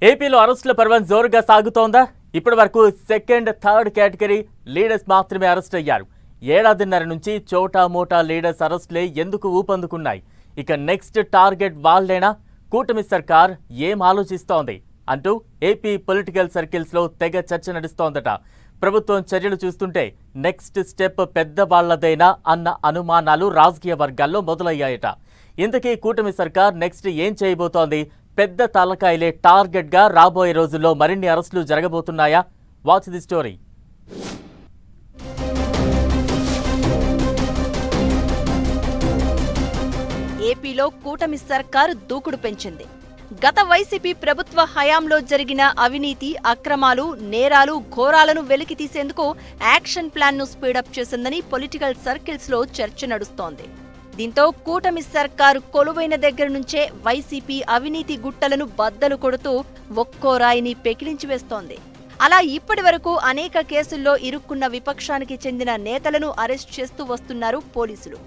ఏపీలో అరెస్టుల పర్వం జోరుగా సాగుతోందా? ఇప్పటి వరకు సెకండ్, థర్డ్ కేటగిరీ లీడర్స్ మాత్రమే అరెస్ట్ అయ్యారు. ఏడాదిన్నర నుంచి చోటా మోటా లీడర్స్ అరెస్టులే ఎందుకు ఊపందుకున్నాయి? ఇక నెక్స్ట్ టార్గెట్ వాళ్ళేనా? కూటమి సర్కార్ ఏం ఆలోచిస్తోంది అంటూ ఏపీ పొలిటికల్ సర్కిల్స్లో తెగ చర్చ నడుస్తోందట. ప్రభుత్వం చర్యలు చూస్తుంటే నెక్స్ట్ స్టెప్ పెద్దవాళ్లదేనా అన్న అనుమానాలు రాజకీయ వర్గాల్లో మొదలయ్యాయట. ఇంతకీ కూటమి సర్కార్ నెక్స్ట్ ఏం చేయబోతోంది? పెద్ద తలకాయలే టార్గెట్గా రాబోయే రోజుల్లో మరిన్ని అరెస్టులు జరగబోతున్నాయా? Watch the story. ఏపీలో కూటమి సర్కారు దూకుడు పెంచింది. గత వైసీపీ ప్రభుత్వ హయాంలో జరిగిన అవినీతి, అక్రమాలు, నేరాలు, ఘోరాలను వెలికి తీసేందుకు యాక్షన్ ప్లాన్ ను స్పీడప్ చేసిందని పొలిటికల్ సర్కిల్స్ లో చర్చ నడుస్తోంది. దీంతో కూటమి సర్కారు కొలువైన దగ్గర నుంచే వైసీపీ అవినీతి గుట్టలను బద్దలు కొడుతూ ఒక్కో రాయిని పెకిలించి వేస్తోంది. అలా ఇప్పటి వరకు అనేక కేసుల్లో ఇరుక్కున్న విపక్షానికి చెందిన నేతలను అరెస్ట్ చేస్తూ వస్తున్నారు పోలీసులు.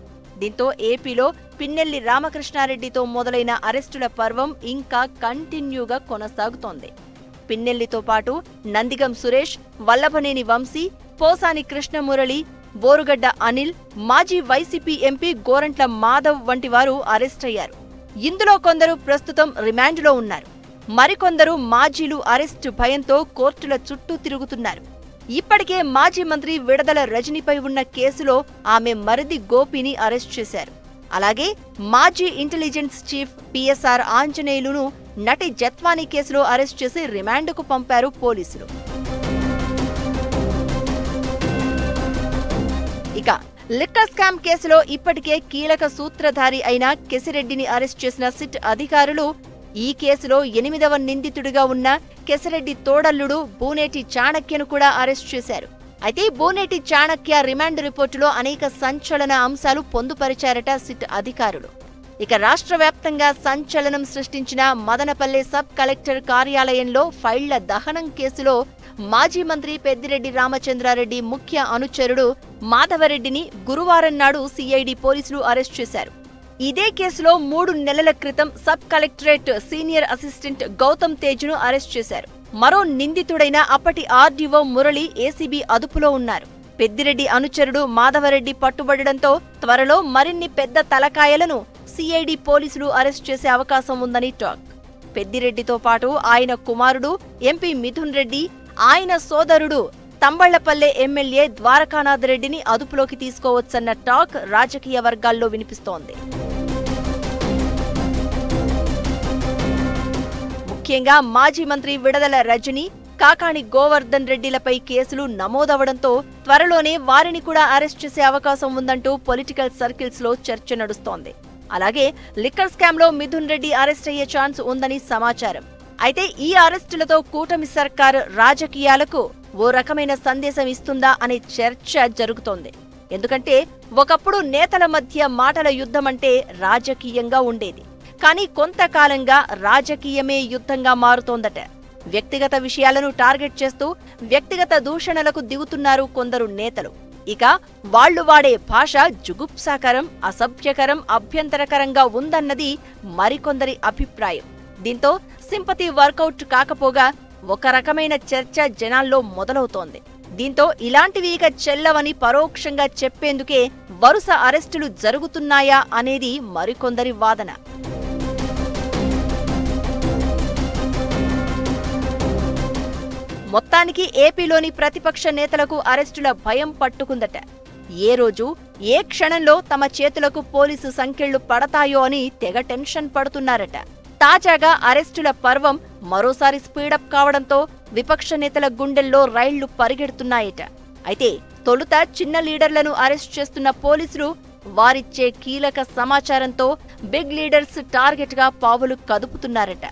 దీంతో ఏపీలో పిన్నెల్లి రామకృష్ణారెడ్డితో మొదలైన అరెస్టుల పర్వం ఇంకా కంటిన్యూగా కొనసాగుతోంది. పిన్నెల్లితో పాటు నందిగం సురేష్, వల్లభనేని వంశీ, పోసాని కృష్ణమురళి, బోరుగడ్డ అనిల్, మాజీ వైసీపీ ఎంపీ గోరంట్ల మాధవ్ వంటి వారు అరెస్ట్ అయ్యారు. ఇందులో కొందరు ప్రస్తుతం రిమాండ్లో ఉన్నారు. మరికొందరు మాజీలు అరెస్టు భయంతో కోర్టుల చుట్టూ తిరుగుతున్నారు. ఇప్పటికే మాజీ మంత్రి విడదల రజనీపై ఉన్న కేసులో ఆమె మరిది గోపిని అరెస్ట్ చేశారు. అలాగే మాజీ ఇంటెలిజెన్స్ చీఫ్ పిఎస్ఆర్ ఆంజనేయులును నటి జత్వానీ కేసులో అరెస్ట్ చేసి రిమాండ్కు పంపారు పోలీసులు. ఇక లిక్కర్ స్కామ్ కేసులో ఇప్పటికే కీలక సూత్రధారి అయిన కెసిరెడ్డిని అరెస్ట్ చేసిన సిట్ అధికారులు ఈ కేసులో 8వ నిందితుడిగా ఉన్న కెసిరెడ్డి తోడల్లుడు బూనేటి చాణక్యను కూడా అరెస్ట్ చేశారు. అయితే బూనేటి చాణక్య రిమాండ్ రిపోర్టులో అనేక సంచలన అంశాలు పొందుపరిచారట సిట్ అధికారులు. ఇక రాష్ట్ర వ్యాప్తంగా సంచలనం సృష్టించిన మదనపల్లె సబ్ కలెక్టర్ కార్యాలయంలో ఫైళ్ల దహనం కేసులో మాజీ మంత్రి పెద్దిరెడ్డి రామచంద్రారెడ్డి ముఖ్య అనుచరుడు మాధవరెడ్డిని గురువారం నాడు సిఐడి పోలీసులు అరెస్ట్ చేశారు. ఇదే కేసులో 3 నెలల క్రితం sub collectorate senior assistant Gautam తేజ్ను అరెస్ట్ చేశారు. మరో నిందితుడైన అప్పటి ఆర్డీఓ మురళి ఏసీబీ అదుపులో ఉన్నారు. పెద్దిరెడ్డి అనుచరుడు మాధవరెడ్డి పట్టుబడడంతో త్వరలో మరిన్ని పెద్ద తలకాయలను సిఐడి పోలీసులు అరెస్ట్ చేసే అవకాశం ఉందని టాక్. పెద్దిరెడ్డితో పాటు ఆయన కుమారుడు ఎంపీ మిథున్ రెడ్డి, ఆయన సోదరుడు తంబళ్లపల్లె ఎమ్మెల్యే ద్వారకానాథ్ రెడ్డిని అదుపులోకి తీసుకోవచ్చన్న టాక్ రాజకీయ వర్గాల్లో వినిపిస్తోంది. ముఖ్యంగా మాజీ మంత్రి విడదల రజని, కాకాణి గోవర్ధన్ రెడ్డిలపై కేసులు నమోదవడంతో త్వరలోనే వారిని కూడా అరెస్ట్ చేసే అవకాశం ఉందంటూ పొలిటికల్ సర్కిల్స్ లో చర్చ నడుస్తోంది. అలాగే లిక్కర్ స్కామ్ లో మిథున్ రెడ్డి అరెస్ట్ అయ్యే ఛాన్స్ ఉందని సమాచారం. అయితే ఈ అరెస్టులతో కూటమి సర్కారు రాజకీయాలకు ఓ రకమైన సందేశం ఇస్తుందా అనే చర్చ జరుగుతోంది. ఎందుకంటే ఒకప్పుడు నేతల మధ్య మాటల యుద్ధమంటే రాజకీయంగా ఉండేది. కానీ కొంతకాలంగా రాజకీయమే యుద్ధంగా మారుతోందట. వ్యక్తిగత విషయాలను టార్గెట్ చేస్తూ వ్యక్తిగత దూషణలకు దిగుతున్నారు కొందరు నేతలు. ఇక వాళ్లు వాడే భాష జుగుప్సాకరం, అసభ్యకరం, అభ్యంతరకరంగా ఉందన్నది మరికొందరి అభిప్రాయం. దీంతో సింపతి వర్కౌట్ కాకపోగా ఒక రకమైన చర్చ జనాల్లో మొదలవుతోంది. దీంతో ఇలాంటివి ఇక చెల్లవని పరోక్షంగా చెప్పేందుకే వరుస అరెస్టులు జరుగుతున్నాయా అనేది మరికొందరి వాదన. మొత్తానికి ఏపీలోని ప్రతిపక్ష నేతలకు అరెస్టుల భయం పట్టుకుందట. ఏ రోజు, ఏ క్షణంలో తమ చేతులకు పోలీసు సంకెళ్లు పడతాయో అని తెగ టెన్షన్ పడుతున్నారట. తాజాగా అరెస్టుల పర్వం మరోసారి స్పీడప్ కావడంతో విపక్ష నేతల గుండెల్లో రైళ్లు పరిగెడుతున్నాయట. అయితే తొలుత చిన్న లీడర్లను అరెస్ట్ చేస్తున్న పోలీసులు వారిచ్చే కీలక సమాచారంతో బిగ్ లీడర్స్ టార్గెట్ గా పావులు కదుపుతున్నారట.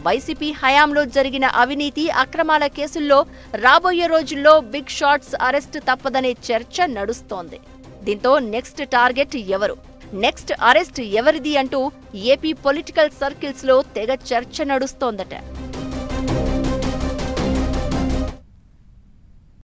వైసీపీ హయాంలో జరిగిన అవినీతి, అక్రమాల కేసుల్లో రాబోయే రోజుల్లో బిగ్ షాట్స్ అరెస్ట్ తప్పదనే చర్చ నడుస్తోంది. దీంతో నెక్స్ట్ టార్గెట్ ఎవరు, నెక్స్ట్ అరెస్ట్ ఎవరిది అంటూ ఏపీ పొలిటికల్ సర్కిల్స్ లో తెగ చర్చ నడుస్తోందట.